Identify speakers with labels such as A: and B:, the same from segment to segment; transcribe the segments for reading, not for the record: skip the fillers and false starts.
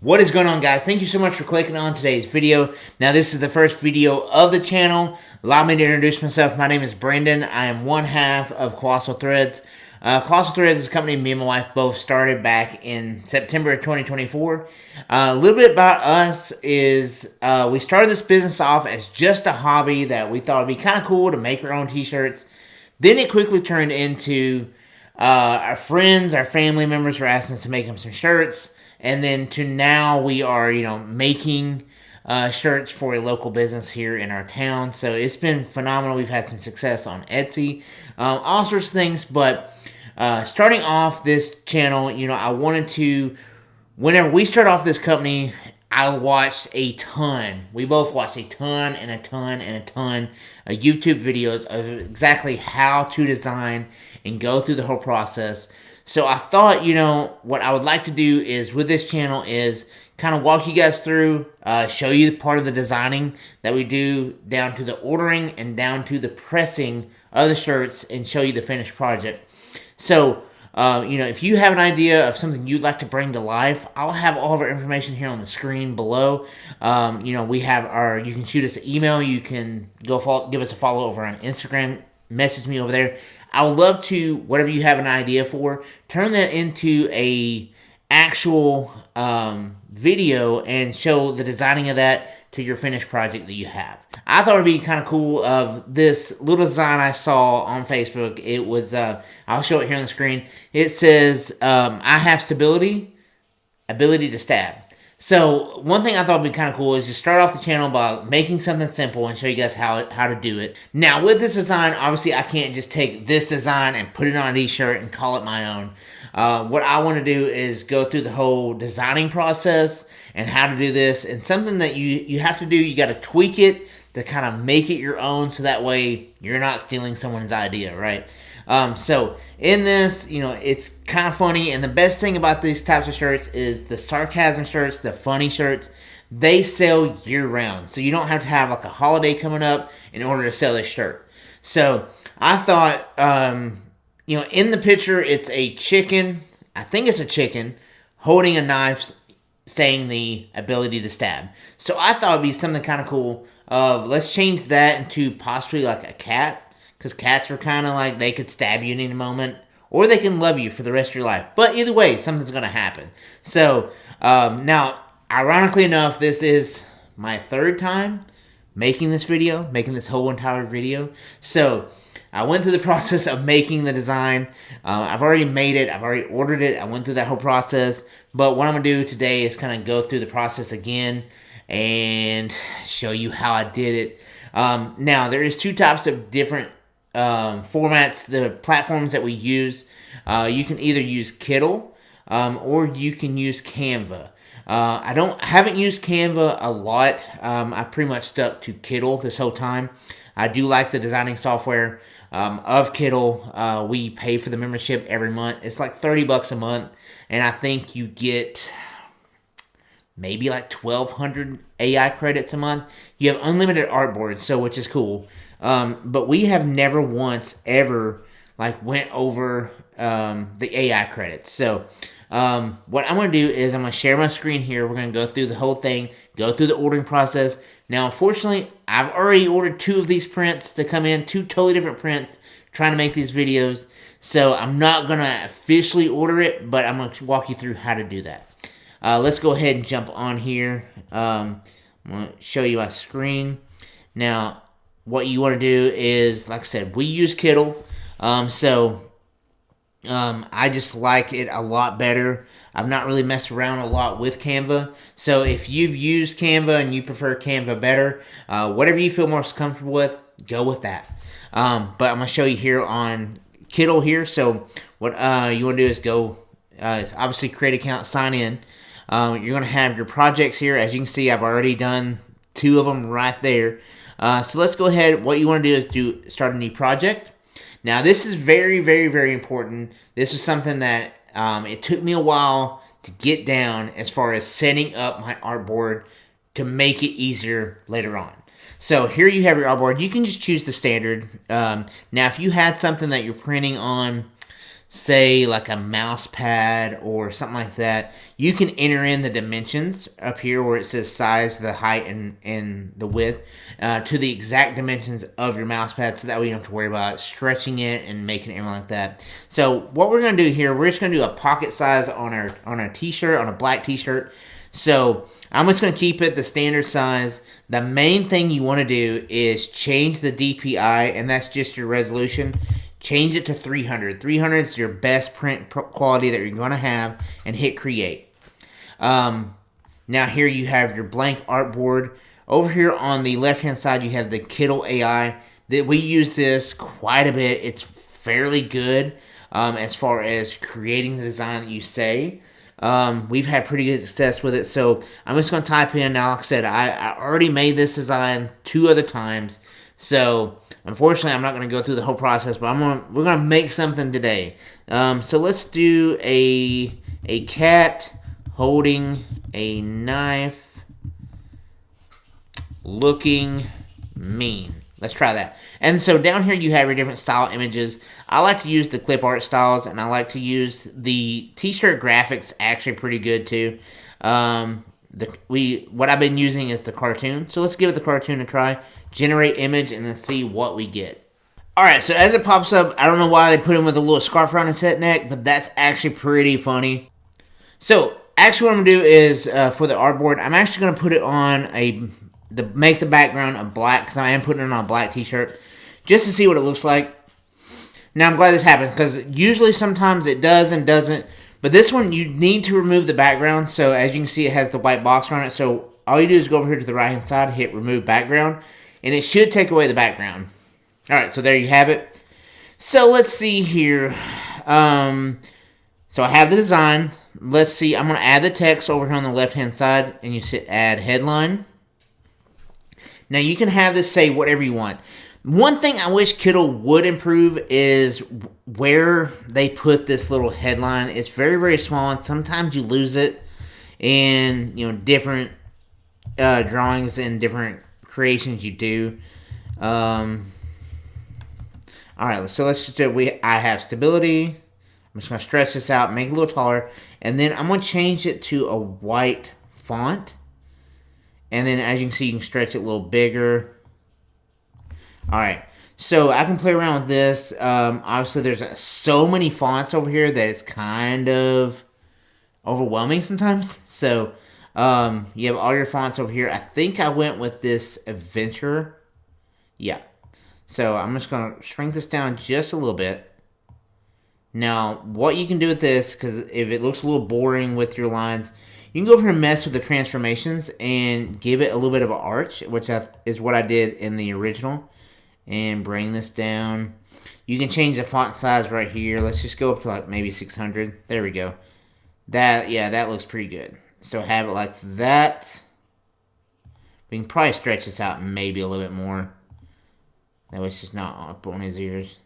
A: What is going on, guys? Thank you so much for clicking on today's video. Now, this is the first video of the channel. Allow me to introduce myself. My name is Brandon. I am one half of Colossal Threads. Colossal Threads is a company me and my wife both started back in September of 2024. A little bit about us is we started this business off as just a hobby that we thought would be kind of cool to make our own t-shirts. Then it quickly turned into our friends, our family members were asking us to make them some shirts. And then to now we are, making shirts for a local business here in our town. So it's been phenomenal. We've had some success on Etsy, all sorts of things. But starting off this channel, I wanted to, whenever we start off this company, I watched a ton. We both watched a ton and a ton and a ton of YouTube videos of exactly how to design and go through the whole process. So I thought, what I would like to do is with this channel is kind of walk you guys through, show you the part of the designing that we do down to the ordering and down to the pressing of the shirts and show you the finished project. So, if you have an idea of something you'd like to bring to life, I'll have all of our information here on the screen below. We have you can shoot us an email, you can go give us a follow over on Instagram, message me over there. I would love to, whatever you have an idea for, turn that into a actual video and show the designing of that to your finished project that you have. I thought it would be kind of cool of this little design I saw on Facebook. It was, I'll show it here on the screen. It says, I have stability, ability to stab. So one thing I thought would be kind of cool is just start off the channel by making something simple and show you guys how to do it. Now with this design, obviously I can't just take this design and put it on a t-shirt and call it my own. What I want to do is go through the whole designing process and how to do this. And something that you have to do, you got to tweak it to kind of make it your own so that way you're not stealing someone's idea, right? So in this, it's kind of funny, and the best thing about these types of shirts is the sarcasm shirts, the funny shirts, they sell year-round. So you don't have to have like a holiday coming up in order to sell this shirt. So I thought, in the picture, it's a chicken, I think it's a chicken, holding a knife, saying the ability to stab. So I thought it'd be something kind of cool. Let's change that into possibly like a cat. Because cats are kind of like, they could stab you in any moment. Or they can love you for the rest of your life. But either way, something's going to happen. So, now, ironically enough, this is my third time making this video. Making this whole entire video. So, I went through the process of making the design. I've already made it. I've already ordered it. I went through that whole process. But what I'm going to do today is kind of go through the process again. And show you how I did it. Now, there is two types of different formats, the platforms that we use. You can either use Kittl or you can use Canva. I haven't used Canva a lot. I pretty much stuck to Kittl this whole time. I do like the designing software of Kittl. We pay for the membership every month. It's like $30 a month, and I think you get maybe like 1,200 AI credits a month. You have unlimited artboards, which is cool. But we have never once ever went over the AI credits. So what I'm going to do is I'm going to share my screen here. We're going to go through the whole thing, go through the ordering process. Now, unfortunately, I've already ordered 2 of these prints to come in, 2 totally different prints, trying to make these videos. So I'm not going to officially order it, but I'm going to walk you through how to do that. Let's go ahead and jump on here. I'm going to show you my screen. Now, what you want to do is, like I said, we use Kittl. I just like it a lot better. I've not really messed around a lot with Canva. So if you've used Canva and you prefer Canva better, whatever you feel most comfortable with, go with that. But I'm going to show you here on Kittl here. So what you want to do is go, obviously create account, sign in. You're going to have your projects here. As you can see, I've already done 2 of them right there. So let's go ahead. What you want to do is start a new project. Now, this is very, very, very important. This is something that it took me a while to get down as far as setting up my artboard to make it easier later on. So here you have your artboard. You can just choose the standard. Now, if you had something that you're printing on, say like a mouse pad or something like that, you can enter in the dimensions up here where it says size, the height, and the width to the exact dimensions of your mouse pad, so that way you don't have to worry about stretching it and making it like that. So what we're going to do here, we're just going to do a pocket size on our t-shirt, on a black t-shirt. So I'm just going to keep it the standard size. The main thing you want to do is change the DPI, and that's just your resolution. Change it to 300. 300 is your best print quality that you're going to have, and hit create. Now here you have your blank artboard. Over here on the left-hand side, you have the Kittl AI. We use this quite a bit. It's fairly good as far as creating the design that you say. We've had pretty good success with it, so I'm just going to type in. Now, like I said, I already made this design 2 other times, so unfortunately I'm not going to go through the whole process, but we're going to make something today. So let's do a cat holding a knife looking mean. Let's try that. And so down here you have your different style images. I like to use the clip art styles, and I like to use the t-shirt graphics, actually pretty good too. What I've been using is the cartoon. So let's give the cartoon a try. Generate image and then see what we get. Alright, so as it pops up, I don't know why they put him with a little scarf around his head neck, but that's actually pretty funny. So actually what I'm going to do is, for the artboard, I'm actually going to put it on make the background a black, because I am putting it on a black t-shirt, just to see what it looks like. Now, I'm glad this happened, because usually sometimes it does and doesn't, but this one, you need to remove the background. So as you can see, it has the white box around it, so all you do is go over here to the right-hand side, hit remove background, and it should take away the background. Alright, so there you have it. So let's see here. So I have the design. Let's see, I'm going to add the text over here on the left-hand side, and you hit add headline. Now, you can have this say whatever you want. One thing I wish Kittl would improve is where they put this little headline. It's very, very small, and sometimes you lose it in different drawings and different creations you do. All right, so let's just do it. I have stability. I'm just going to stretch this out, make it a little taller, and then I'm going to change it to a white font. And then, as you can see, you can stretch it a little bigger. Alright, so I can play around with this. Obviously, there's so many fonts over here that it's kind of overwhelming sometimes. So, you have all your fonts over here. I think I went with this Adventure. Yeah. So, I'm just going to shrink this down just a little bit. Now, what you can do with this, because if it looks a little boring with your lines, you can go over here and mess with the transformations and give it a little bit of an arch, which is what I did in the original. And bring this down. You can change the font size right here. Let's just go up to like maybe 600. There we go. That looks pretty good. So have it like that. We can probably stretch this out maybe a little bit more. That way it's just not up on his ears.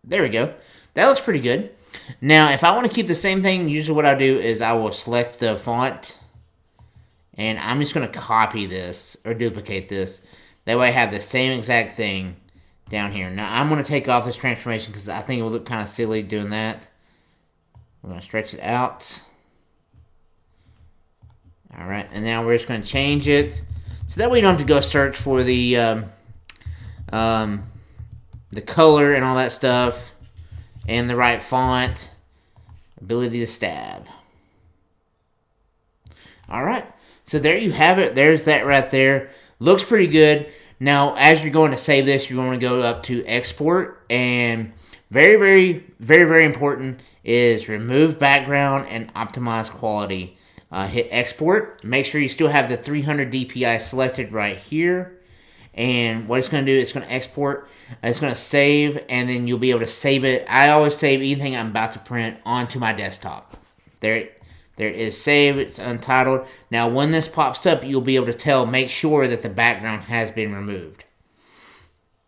A: There we go. That looks pretty good. Now, if I want to keep the same thing, usually what I do is I will select the font, and I'm just going to copy this, or duplicate this. That way I have the same exact thing down here. Now, I'm going to take off this transformation because I think it will look kind of silly doing that. We're going to stretch it out. Alright, and now we're just going to change it. So that way you don't have to go search for the color and all that stuff. And the right font. Ability to stab. Alright. So there you have it. There's that right there. Looks pretty good. Now, as you're going to save this, you're going to go up to export. And very, very, very, very important is remove background and optimize quality. Hit export. Make sure you still have the 300 DPI selected right here. And what it's going to do, it's going to export, it's going to save, and then you'll be able to save it. I always save anything I'm about to print onto my desktop. There it is, saved, it's untitled. Now when this pops up, you'll be able to make sure that the background has been removed.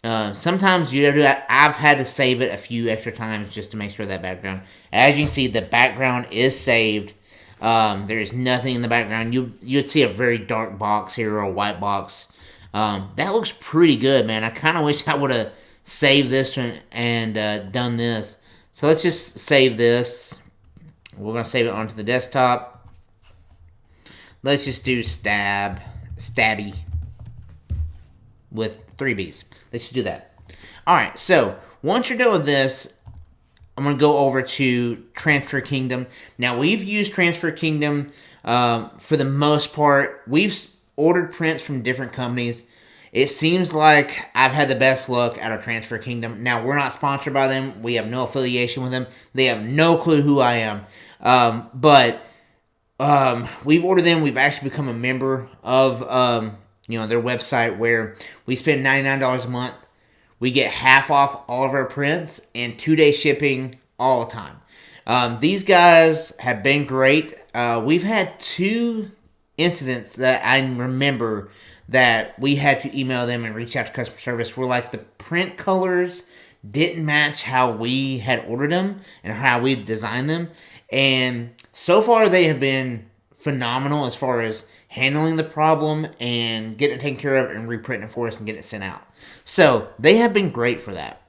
A: Sometimes you do that. I've had to save it a few extra times just to make sure that background. As you can see, the background is saved. There is nothing in the background. You'd see a very dark box here or a white box. That looks pretty good, man. I kind of wish I would have saved this one and done this. So let's just save this. We're going to save it onto the desktop. Let's just do stabby with 3 B's. Let's just do that. Alright, so once you're done with this, I'm going to go over to Transfer Kingdom. Now, we've used Transfer Kingdom for the most part. We've ordered prints from different companies. It seems like I've had the best luck out of Transfer Kingdom. Now, we're not sponsored by them. We have no affiliation with them. They have no clue who I am. But we've ordered them. We've actually become a member of their website, where we spend $99 a month. We get half off all of our prints and 2-day shipping all the time. These guys have been great. We've had 2 incidents that I remember that we had to email them and reach out to customer service, where like the print colors didn't match how we had ordered them and how we designed them. And so far they have been phenomenal as far as handling the problem and getting it taken care of and reprinting it for us and getting it sent out. So they have been great for that.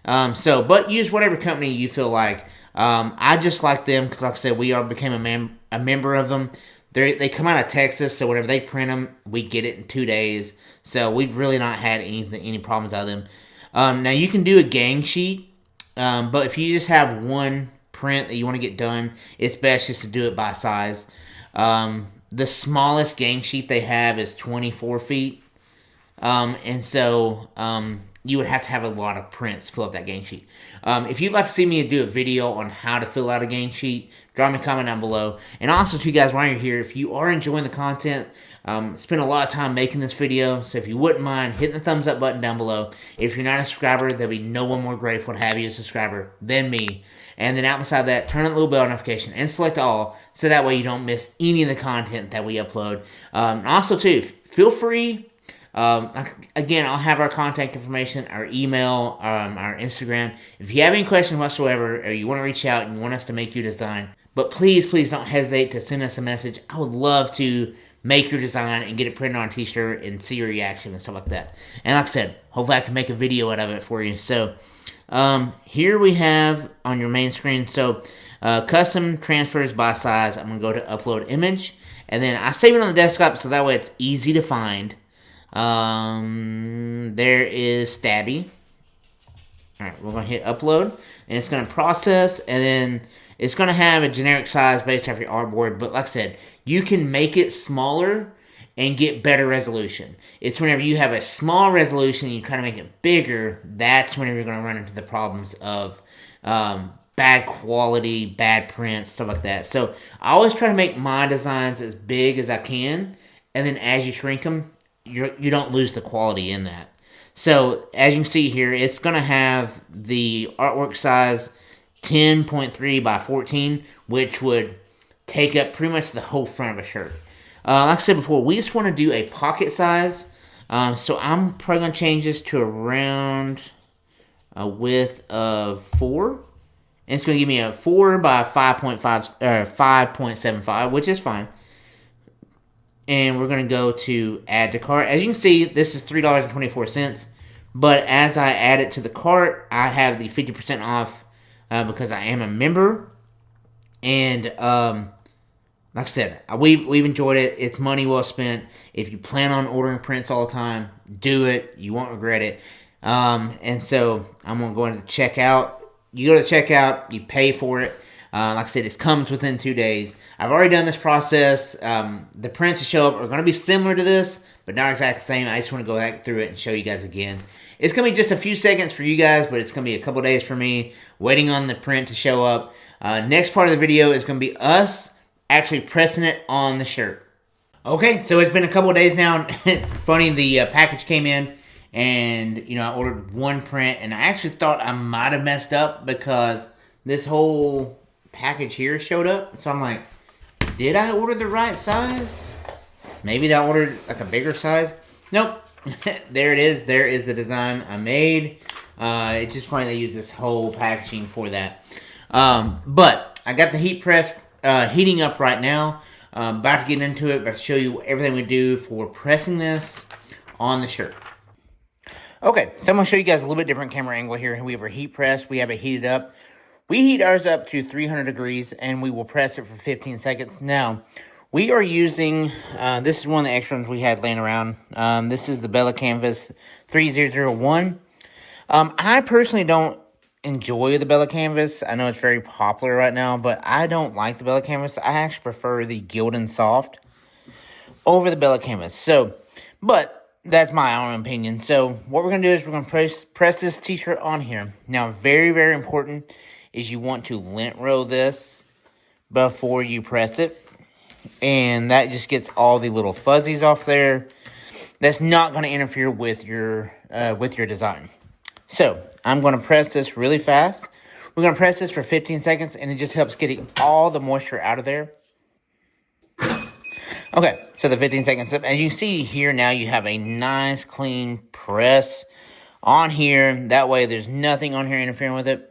A: But use whatever company you feel like. I just like them because, like I said, we became a member of them. They come out of Texas, so whenever they print them, we get it in 2 days. So we've really not had any problems out of them. Now you can do a gang sheet, but if you just have one print that you want to get done, it's best just to do it by size. The smallest gang sheet they have is 24 feet. And so you would have to have a lot of prints to fill up that gang sheet. If you'd like to see me do a video on how to fill out a gang sheet, drop me a comment down below. And also, too, guys, while you're here, if you are enjoying the content, spend a lot of time making this video, so if you wouldn't mind, hit the thumbs up button down below. If you're not a subscriber, there'll be no one more grateful to have you as a subscriber than me. And then out beside that, turn on the little bell notification and select all, so that way you don't miss any of the content that we upload. Also, too, feel free. Again, I'll have our contact information, our email, our Instagram. If you have any questions whatsoever, or you want to reach out and you want us to make your design, but please don't hesitate to send us a message. I would love to make your design and get it printed on a t-shirt and see your reaction and stuff like that. And like I said, hopefully I can make a video out of it for you. So here we have on your main screen, so custom transfers by size. I'm going to go to upload image, and then I save it on the desktop so that way it's easy to find. There is Stabby. Alright, we're going to hit upload, and it's going to process, and then it's going to have a generic size based off your artboard, but like I said, you can make it smaller and get better resolution. It's whenever you have a small resolution and you try to make it bigger, that's whenever you're going to run into the problems of bad quality, bad prints, stuff like that. So I always try to make my designs as big as I can, and then as you shrink them, you don't lose the quality in that. So as you can see here, it's going to have the artwork size 10.3 by 14, which would take up pretty much the whole front of a shirt. Like I said before, we just want to do a pocket size. So I'm probably going to change this to around a width of 4. And it's going to give me a 4 by 5.75, which is fine. And we're going to go to add to cart. As you can see, this is $3.24. But as I add it to the cart, I have the 50% off because I am a member. And like I said, we've enjoyed it. It's money well spent. If you plan on ordering prints all the time, do it. You won't regret it. And so I'm going to go into checkout. You go to checkout. You pay for it. Like I said, it comes within 2 days. I've already done this process. The prints that show up are going to be similar to this, but not exactly the same. I just want to go back through it and show you guys again. It's going to be just a few seconds for you guys, but it's going to be a couple days for me waiting on the print to show up. Next part of the video is going to be us actually pressing it on the shirt. Okay, so it's been a couple of days now. Funny, the package came in, and I ordered one print, and I actually thought I might have messed up because this whole package here showed up. So I'm like, did I order the right size? Maybe I ordered like a bigger size. Nope. There it is. There is the design I made. It's just funny they use this whole packaging for that. But I got the heat press heating up right now. About to get into it, but to show you everything we do for pressing this on the shirt. Okay, so I'm going to show you guys a little bit different camera angle here. We have our heat press. We have it heated up. We heat ours up to 300 degrees, and we will press it for 15 seconds. Now, we are using, this is one of the extra ones we had laying around. This is the Bella Canvas 3001. I personally don't enjoy the Bella Canvas. I know it's very popular right now, but I don't like the Bella Canvas. I actually prefer the Gildan Soft over the Bella Canvas. So, but that's my own opinion. So, what we're going to do is we're going to press this t-shirt on here. Now, very, very important is you want to lint roll this before you press it. And that just gets all the little fuzzies off there. That's not going to interfere with your design. So, I'm going to press this really fast. We're going to press this for 15 seconds, and it just helps getting all the moisture out of there. Okay, so the 15 seconds up. As you see here now, you have a nice, clean press on here. That way, there's nothing on here interfering with it.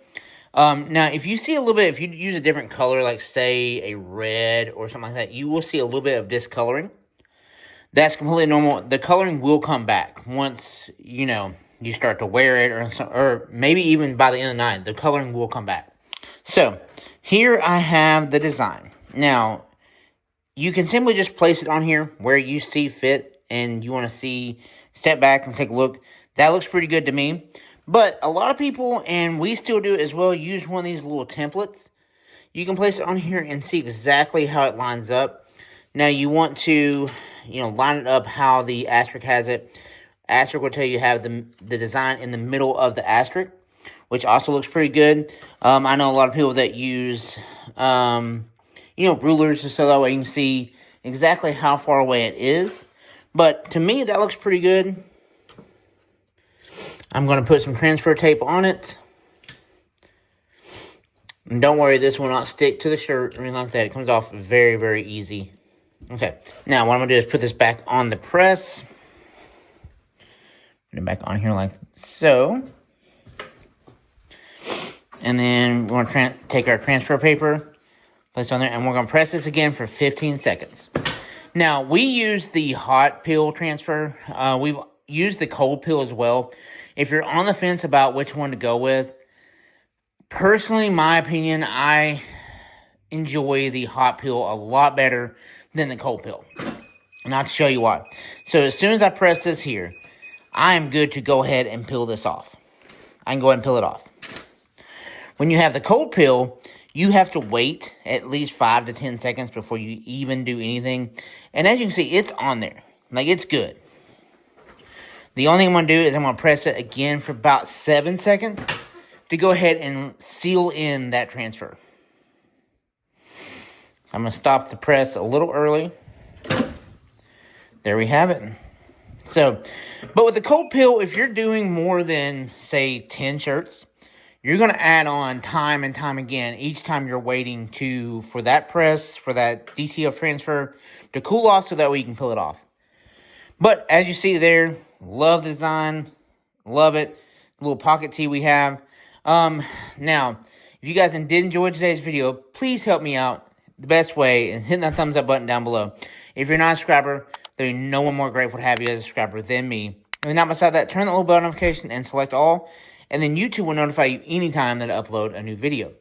A: Now, if you see a little bit, if you use a different color, like, say, a red or something like that, you will see a little bit of discoloring. That's completely normal. The coloring will come back once, you know, you start to wear it, or maybe even by the end of the night, the coloring will come back. So, here I have the design. Now, you can simply just place it on here where you see fit, and you want to see, step back and take a look. That looks pretty good to me. But a lot of people, and we still do it as well, use one of these little templates. You can place it on here and see exactly how it lines up. Now, you want to, you know, line it up how the asterisk has it. Asterisk will tell you have the design in the middle of the asterisk, which also looks pretty good. I know a lot of people that use, you know, rulers, so that way you can see exactly how far away it is. But to me, that looks pretty good. I'm going to put some transfer tape on it. And don't worry, this will not stick to the shirt or anything like that. It comes off very, very easy. Okay, now what I'm going to do is put this back on the press. Put it back on here like so. And then we're going to take our transfer paper, place it on there, and we're going to press this again for 15 seconds. Now, we use the hot peel transfer. We've used the cold peel as well. If you're on the fence about which one to go with, personally, my opinion, I enjoy the hot peel a lot better than the cold peel. And I'll show you why. So as soon as I press this here, I am good to go ahead and peel this off. I can go ahead and peel it off. When you have the cold peel, you have to wait at least 5 to 10 seconds before you even do anything. And as you can see, it's on there. Like, it's good. The only thing I'm going to do is I'm going to press it again for about 7 seconds to go ahead and seal in that transfer. So I'm going to stop the press a little early. There we have it. So, but with the cold peel, if you're doing more than, say, 10 shirts, you're going to add on time and time again each time you're waiting for that press, for that DTF transfer to cool off so that way you can peel it off. But as you see there, love the design, love it. Little pocket tee we have. Now, if you guys did enjoy today's video, please help me out. The best way is hitting that thumbs up button down below. If you're not a subscriber, there's no one more grateful to have you as a subscriber than me. And not beside that, turn the little bell notification and select all. And then YouTube will notify you anytime that I upload a new video.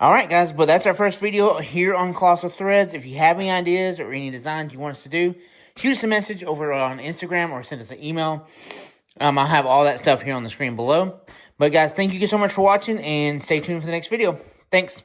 A: Alright guys, but that's our first video here on Colossal Threads. If you have any ideas or any designs you want us to do, shoot us a message over on Instagram or send us an email. I'll have all that stuff here on the screen below. But guys, thank you so much for watching and stay tuned for the next video. Thanks.